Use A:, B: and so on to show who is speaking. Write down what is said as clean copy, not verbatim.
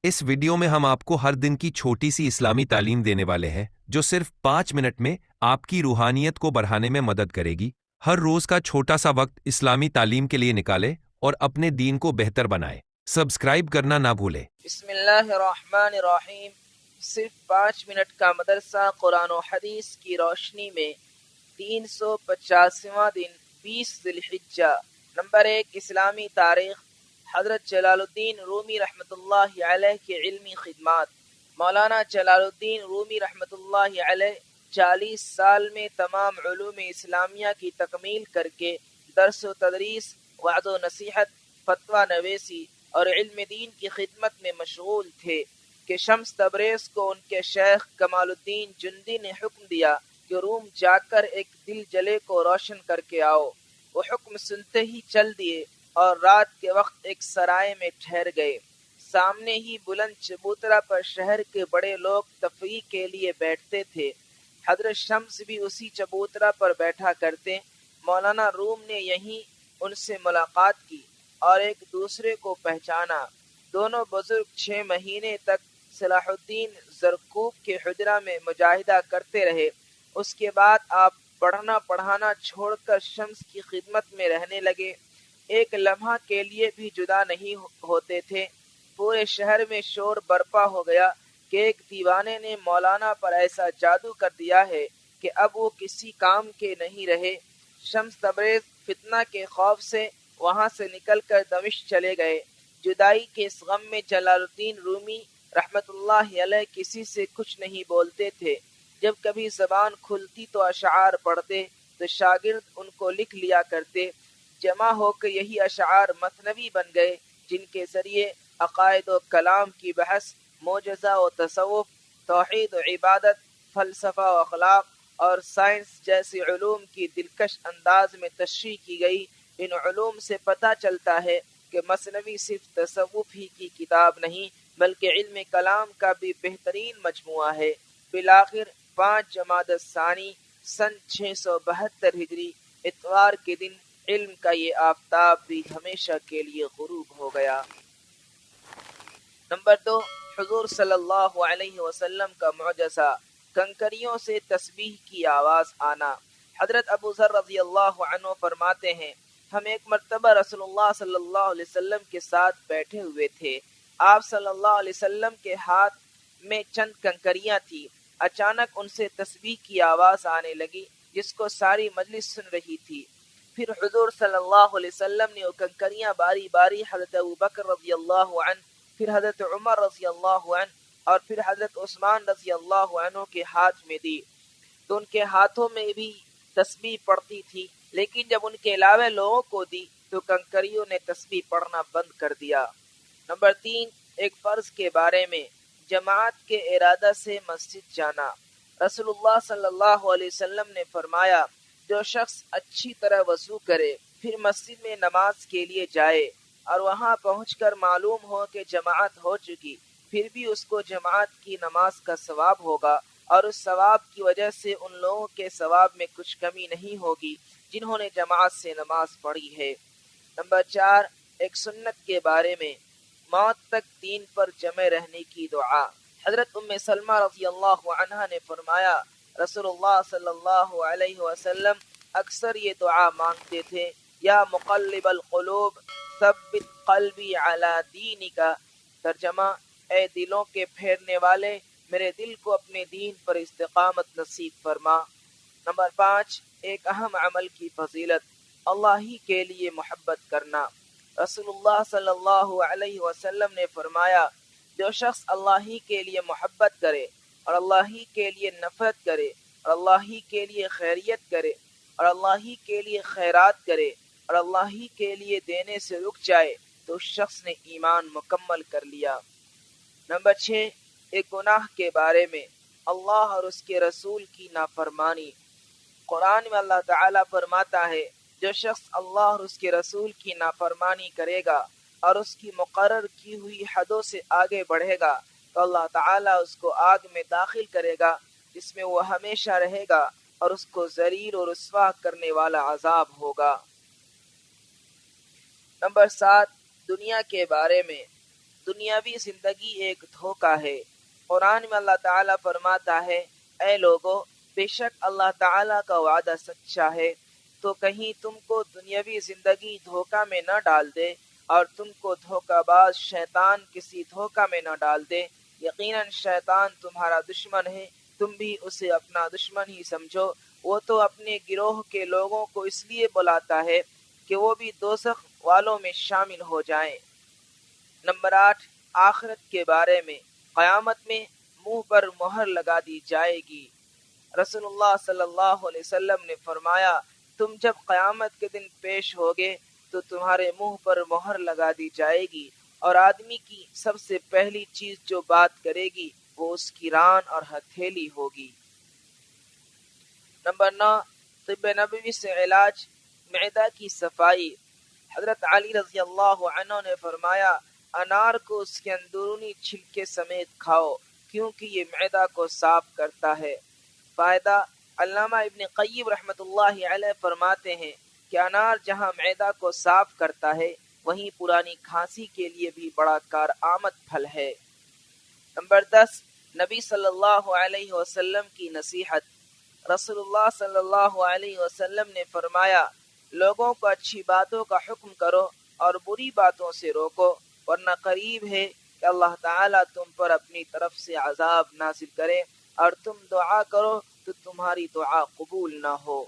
A: اس video میں ہم آپ کو ہر دن کی چھوٹی سی اسلامی تعلیم دینے والے ہیں جو صرف 5 منٹ میں آپ کی روحانیت کو بڑھانے میں مدد کرے گی۔ ہر روز کا چھوٹا سا وقت اسلامی تعلیم کے لیے نکالے اور اپنے دین کو بہتر بنائے۔ سبسکرائب کرنا نہ بھولے۔
B: بسم اللہ الرحمن الرحیم۔ صرف 5 منٹ کا مدرسہ قرآن و حدیث کی روشنی میں 350واں دن 20 ذی الحجہ۔ نمبر 1، اسلامی تاریخ۔ حضرت جلال الدین رومی رحمۃ اللہ علیہ کی علمی خدمات۔ مولانا جلال الدین رومی رحمۃ اللہ علیہ 40 سال میں تمام علوم اسلامیہ کی تکمیل کر کے درس و تدریس، وعظ و نصیحت، فتویٰ نویسی اور علم دین کی خدمت میں مشغول تھے کہ شمس تبریز کو ان کے شیخ کمال الدین جندی نے حکم دیا کہ روم جا کر ایک دل جلے کو روشن کر کے آؤ۔ وہ حکم سنتے ہی چل دیے اور رات کے وقت ایک سرائے میں ٹھہر گئے۔ سامنے ہی بلند چبوترا پر شہر کے بڑے لوگ تفریح کے لیے بیٹھتے تھے۔ حضرت شمس بھی اسی چبوترا پر بیٹھا کرتے۔ مولانا روم نے یہیں ان سے ملاقات کی اور ایک دوسرے کو پہچانا۔ دونوں بزرگ 6 مہینے تک صلاح الدین زرکوب کے حجرہ میں مجاہدہ کرتے رہے۔ اس کے بعد آپ پڑھنا پڑھانا چھوڑ کر شمس کی خدمت میں رہنے لگے۔ ایک لمحہ کے لیے بھی جدا نہیں ہوتے تھے۔ پورے شہر میں شور برپا ہو گیا کہ ایک دیوانے نے مولانا پر ایسا جادو کر دیا ہے کہ اب وہ کسی کام کے نہیں رہے۔ شمس تبریز فتنہ کے خوف سے وہاں سے نکل کر دمشق چلے گئے۔ جدائی کے اس غم میں جلال الدین رومی رحمت اللہ علیہ کسی سے کچھ نہیں بولتے تھے۔ جب کبھی زبان کھلتی تو اشعار پڑھتے تو شاگرد ان کو لکھ لیا کرتے۔ جمع ہو کے یہی اشعار مثنوی بن گئے جن کے ذریعے عقائد و کلام کی بحث، معجزہ و تصوف، توحید و عبادت، فلسفہ و اخلاق اور سائنس جیسی علوم کی دلکش انداز میں تشریح کی گئی۔ ان علوم سے پتہ چلتا ہے کہ مثنوی صرف تصوف ہی کی کتاب نہیں بلکہ علم کلام کا بھی بہترین مجموعہ ہے۔ بالآخر 5 جمادی الثانی سن 672 ہجری اتوار کے دن علم کا یہ آفتاب بھی ہمیشہ کے لیے غروب ہو گیا۔ نمبر 2، حضور صلی اللہ علیہ وسلم کا معجزہ، کنکریوں سے تسبیح کی آواز آنا۔ حضرت ابو ذر رضی اللہ عنہ فرماتے ہیں، ہم ایک مرتبہ رسول اللہ صلی اللہ علیہ وسلم کے ساتھ بیٹھے ہوئے تھے۔ آپ صلی اللہ علیہ وسلم کے ہاتھ میں چند کنکریاں تھیں۔ اچانک ان سے تسبیح کی آواز آنے لگی جس کو ساری مجلس سن رہی تھی۔ پھر حضور صلی اللہ علیہ وسلم نے وہ کنکریاں باری باری حضرت ابوبکر رضی اللہ عنہ، پھر حضرت عمر رضی اللہ عنہ اور پھر حضرت عثمان رضی اللہ عنہ کے ہاتھ میں دی تو ان کے ہاتھوں میں بھی تسبیح پڑتی تھی، لیکن جب ان کے علاوہ لوگوں کو دی تو کنکریوں نے تسبیح پڑھنا بند کر دیا۔ نمبر 3، ایک فرض کے بارے میں، جماعت کے ارادہ سے مسجد جانا۔ رسول اللہ صلی اللہ علیہ وسلم نے فرمایا، جو شخص اچھی طرح وضو کرے پھر مسجد میں نماز کے لیے جائے اور وہاں پہنچ کر معلوم ہو کہ جماعت ہو چکی، پھر بھی اس کو جماعت کی نماز کا ثواب ہوگا اور اس ثواب کی وجہ سے ان لوگوں کے ثواب میں کچھ کمی نہیں ہوگی جنہوں نے جماعت سے نماز پڑھی ہے۔ نمبر 4، ایک سنت کے بارے میں، موت تک دین پر جمع رہنے کی دعا۔ حضرت ام سلمہ رضی اللہ عنہا نے فرمایا، رسول اللہ صلی اللہ علیہ وسلم اکثر یہ دعا مانگتے تھے، یا مقلب القلوب ثبت قلبی علی دینک۔ ترجمہ، اے دلوں کے پھیرنے والے، میرے دل کو اپنے دین پر استقامت نصیب فرما۔ نمبر 5، ایک اہم عمل کی فضیلت، اللہ ہی کے لیے محبت کرنا۔ رسول اللہ صلی اللہ علیہ وسلم نے فرمایا، جو شخص اللہ ہی کے لیے محبت کرے اور اللہ ہی کے لیے نفرت کرے اور اللہ ہی کے لیے خیریت کرے اور اللہ ہی کے لیے خیرات کرے اور اللہ ہی کے لیے دینے سے رک جائے تو اس شخص نے ایمان مکمل کر لیا۔ نمبر 6، ایک گناہ کے بارے میں، اللہ اور اس کے رسول کی نافرمانی۔ قرآن میں اللہ تعالیٰ فرماتا ہے، جو شخص اللہ اور اس کے رسول کی نافرمانی کرے گا اور اس کی مقرر کی ہوئی حدوں سے آگے بڑھے گا تو اللہ تعالیٰ اس کو آگ میں داخل کرے گا جس میں وہ ہمیشہ رہے گا اور اس کو ذلیل اور رسوا کرنے والا عذاب ہوگا۔ نمبر 7، دنیا کے بارے میں، دنیاوی زندگی ایک دھوکہ ہے۔ قرآن میں اللہ تعالیٰ فرماتا ہے اے لوگو بے شک اللہ تعالیٰ کا وعدہ سچا ہے، تو کہیں تم کو دنیاوی زندگی دھوکہ میں نہ ڈال دے اور تم کو دھوکہ باز شیطان کسی دھوکہ میں نہ ڈال دے۔ یقیناً شیطان تمہارا دشمن ہے، تم بھی اسے اپنا دشمن ہی سمجھو۔ وہ تو اپنے گروہ کے لوگوں کو اس لیے بلاتا ہے کہ وہ بھی دوزخ والوں میں شامل ہو جائیں۔ نمبر 8، آخرت کے بارے میں۔ قیامت میں منہ پر مہر لگا دی جائے گی۔ رسول اللہ صلی اللہ علیہ وسلم نے فرمایا تم جب قیامت کے دن پیش ہوگے تو تمہارے منہ پر مہر لگا دی جائے گی، اور آدمی کی سب سے پہلی چیز جو بات کرے گی وہ اس کی ران اور ہتھیلی ہوگی۔ نمبر 9، طب نبوی سے علاج، معدہ کی صفائی۔ حضرت علی رضی اللہ عنہ نے فرمایا انار کو اس کے اندرونی چھلکے سمیت کھاؤ کیونکہ یہ معدہ کو صاف کرتا ہے۔ فائدہ، علامہ ابن قیم رحمۃ اللہ علیہ فرماتے ہیں کہ انار جہاں معدہ کو صاف کرتا ہے وہیں پرانی کھانسی کے لیے بھی بڑا کارآمد پھل ہے۔ نمبر 10، نبی صلی اللہ علیہ وسلم کی نصیحت۔ رسول اللہ صلی اللہ علیہ وسلم نے فرمایا لوگوں کو اچھی باتوں کا حکم کرو اور بری باتوں سے روکو، ورنہ قریب ہے کہ اللہ تعالیٰ تم پر اپنی طرف سے عذاب نازل کرے اور تم دعا کرو تو تمہاری دعا قبول نہ ہو۔